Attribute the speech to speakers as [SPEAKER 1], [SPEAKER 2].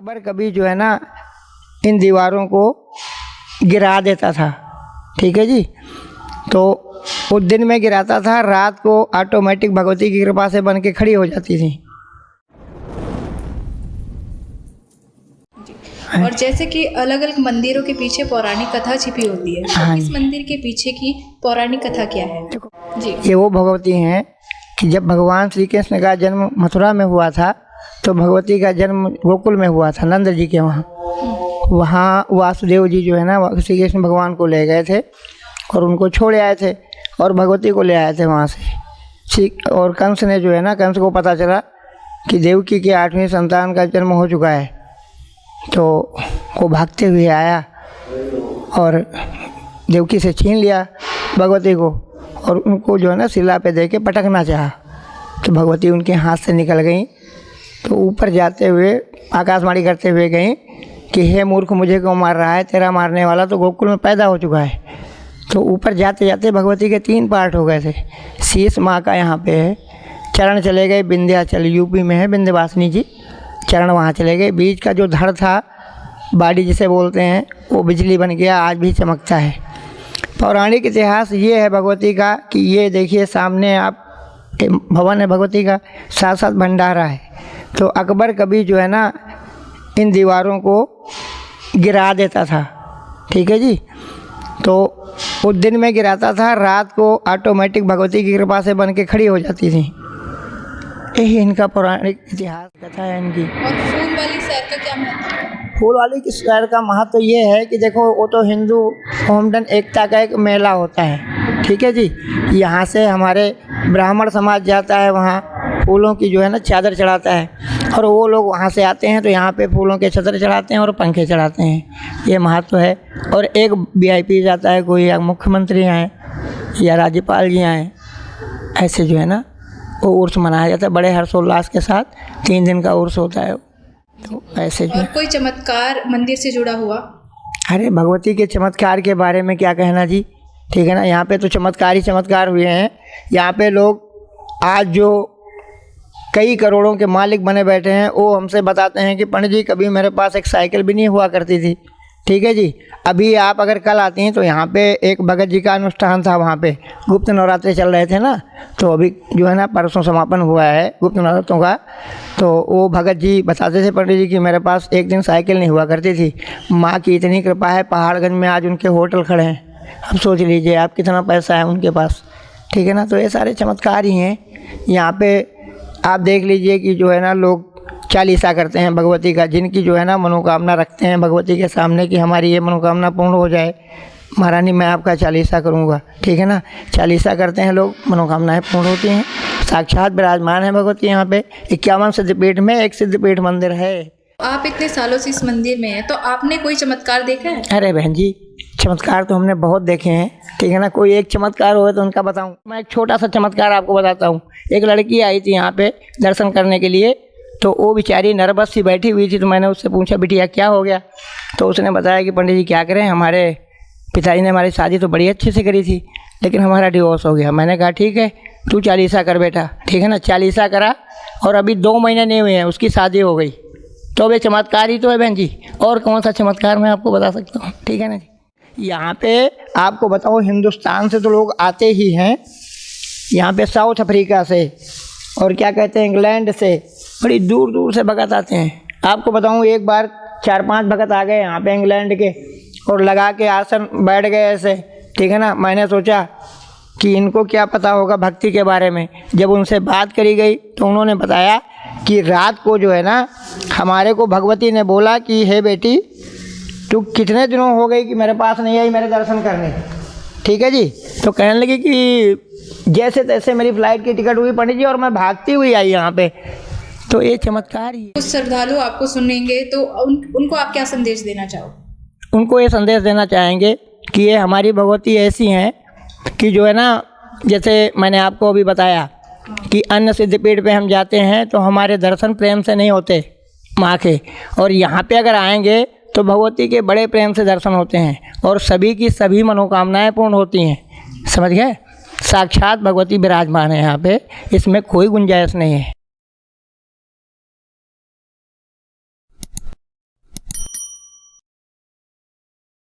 [SPEAKER 1] अकबर कभी जो है ना इन दीवारों को गिरा देता था। ठीक है जी। तो वो दिन में गिराता था, रात को ऑटोमेटिक भगवती की कृपा से बन के खड़ी हो जाती थी।
[SPEAKER 2] और जैसे कि अलग अलग मंदिरों के पीछे पौराणिक कथा छिपी होती है, तो इस मंदिर के पीछे की पौराणिक कथा क्या है? जी,
[SPEAKER 1] ये वो भगवती हैं कि जब भगवान श्री कृष्ण का जन्म मथुरा में हुआ था तो भगवती का जन्म गोकुल में हुआ था, नंद जी के वहाँ वासुदेव जी जो है ना श्री कृष्ण भगवान को ले गए थे और उनको छोड़ आए थे और भगवती को ले आए थे वहाँ से। और कंस ने जो है ना, कंस को पता चला कि देवकी के 8वीं संतान का जन्म हो चुका है, तो वो भागते हुए आया और देवकी से छीन लिया भगवती को और उनको जो है ना शिला पे दे के पटकना चाहा। तो भगवती उनके हाथ से निकल गई, तो ऊपर जाते हुए आकाशवाणी करते हुए गई कि हे मूर्ख, मुझे क्यों मार रहा है, तेरा मारने वाला तो गोकुल में पैदा हो चुका है। तो ऊपर जाते जाते भगवती के 3 पार्ट हो गए थे। शीश माँ का यहाँ पे है, चरण चले गए विंध्याचल, यूपी में है विंध्यवासिनी जी, चरण वहाँ चले गए। बीच का जो धड़ था, बाडी जिसे बोलते हैं, वो बिजली बन गया, आज भी चमकता है। पौराणिक इतिहास ये है भगवती का कि ये देखिए सामने आप भवन है भगवती का, साथ साथ भंडारा है। तो अकबर कभी जो है ना इन दीवारों को गिरा देता था। ठीक है जी। तो वो दिन में गिराता था, रात को ऑटोमेटिक भगवती की कृपा से बन के खड़ी हो जाती थी। यही इनका पौराणिक इतिहास कथा है इनकी।
[SPEAKER 2] और फूल वाली सैर का क्या महत्व है?
[SPEAKER 1] फूल वाली की सैर का महत्व ये है कि देखो, वो तो हिंदू होमडन एकता का एक मेला होता है। ठीक है जी। यहाँ से हमारे ब्राह्मण समाज जाता है, वहाँ फूलों की जो है ना चादर चढ़ाता है और वो लोग वहाँ से आते हैं तो यहाँ पे फूलों के छतर चढ़ाते हैं और पंखे चढ़ाते हैं। ये महत्व है। और एक VIP जाता है, कोई या मुख्यमंत्री आए या राज्यपाल जी आए, ऐसे जो है ना वो उर्स मनाया जाता है बड़े हर्षोल्लास के साथ। 3 दिन का उर्स होता है। तो ऐसे जो
[SPEAKER 2] और कोई चमत्कार मंदिर से जुड़ा हुआ?
[SPEAKER 1] अरे भगवती के चमत्कार के बारे में क्या कहना जी। ठीक है ना, यहाँ पे तो चमत्कार ही चमत्कार हुए हैं। यहाँ पे लोग आज जो कई करोड़ों के मालिक बने बैठे हैं, वो हमसे बताते हैं कि पंडित जी कभी मेरे पास एक साइकिल भी नहीं हुआ करती थी। ठीक है जी। अभी आप अगर कल आती हैं तो यहाँ पे एक भगत जी का अनुष्ठान था, वहाँ पे गुप्त नवरात्रे चल रहे थे ना, तो अभी जो है ना परसों समापन हुआ है गुप्त नवरात्रों का। तो वो भगत जी बताते थे पंडित जी कि मेरे पास एक दिन साइकिल नहीं हुआ करती थी। माँ की इतनी कृपा है, पहाड़गंज में आज उनके होटल खड़े हैं। अब सोच लीजिए आप कितना पैसा है उनके पास। ठीक है ना। तो ये सारे चमत्कार ही हैं। यहाँ पे आप देख लीजिए कि जो है ना लोग चालीसा करते हैं भगवती का, जिनकी जो है ना मनोकामना रखते हैं भगवती के सामने कि हमारी ये मनोकामना पूर्ण हो जाए, महारानी मैं आपका चालीसा करूँगा। ठीक है ना। चालीसा करते हैं लोग, मनोकामनाएं पूर्ण होती हैं। साक्षात विराजमान है भगवती यहाँ पे। 51 सिद्धपीठ में एक सिद्धपीठ मंदिर है।
[SPEAKER 2] आप इतने सालों से इस मंदिर में हैं, तो आपने कोई चमत्कार देखा है?
[SPEAKER 1] अरे बहन जी, चमत्कार तो हमने बहुत देखे हैं। ठीक है ना। कोई एक चमत्कार हो तो उनका बताऊं। मैं एक छोटा सा चमत्कार आपको बताता हूँ। एक लड़की आई थी यहाँ पे दर्शन करने के लिए, तो वो बेचारी नर्वस सी बैठी हुई थी। तो मैंने उससे पूछा, बिटिया क्या हो गया? तो उसने बताया कि पंडित जी क्या करें, हमारे पिताजी ने हमारी शादी तो बड़ी अच्छे से करी थी, लेकिन हमारा डिवोर्स हो गया। मैंने कहा ठीक है, तू चालीसा कर बेटा। ठीक है ना। चालीसा करा और अभी 2 महीने नहीं हुए हैं, उसकी शादी हो गई। तो अब ये चमत्कार ही तो है बहन जी। और कौन सा चमत्कार मैं आपको बता सकता हूँ। ठीक है ना जी। यहाँ पे आपको बताओ, हिंदुस्तान से तो लोग आते ही हैं, यहाँ पे साउथ अफ्रीका से और क्या कहते हैं इंग्लैंड से, बड़ी दूर दूर से भगत आते हैं। आपको बताऊँ, एक बार 4-5 भगत आ गए यहाँ पे इंग्लैंड के और लगा के आसन बैठ गए ऐसे। ठीक है ना। मैंने सोचा कि इनको क्या पता होगा भक्ति के बारे में। जब उनसे बात करी गई तो उन्होंने बताया कि रात को जो है ना हमारे को भगवती ने बोला कि हे बेटी, तू कितने दिनों हो गई कि मेरे पास नहीं आई मेरे दर्शन करने। ठीक है जी। तो कहने लगी कि जैसे तैसे मेरी फ़्लाइट की टिकट हुई पंडित जी और मैं भागती हुई आई यहाँ पे। तो ये चमत्कार ही।
[SPEAKER 2] कुछ श्रद्धालु आपको सुनेंगे तो उनको आप क्या संदेश देना चाहोगे?
[SPEAKER 1] उनको ये संदेश देना चाहेंगे कि ये हमारी भगवती ऐसी हैं कि जो है ना, जैसे मैंने आपको अभी बताया कि अन्य सिद्धपीठ पे हम जाते हैं तो हमारे दर्शन प्रेम से नहीं होते माँ के, और यहाँ पे अगर आएंगे तो भगवती के बड़े प्रेम से दर्शन होते हैं और सभी की सभी मनोकामनाएं पूर्ण होती हैं। समझ गए। साक्षात भगवती विराजमान है यहाँ पे, इसमें कोई गुंजाइश नहीं है।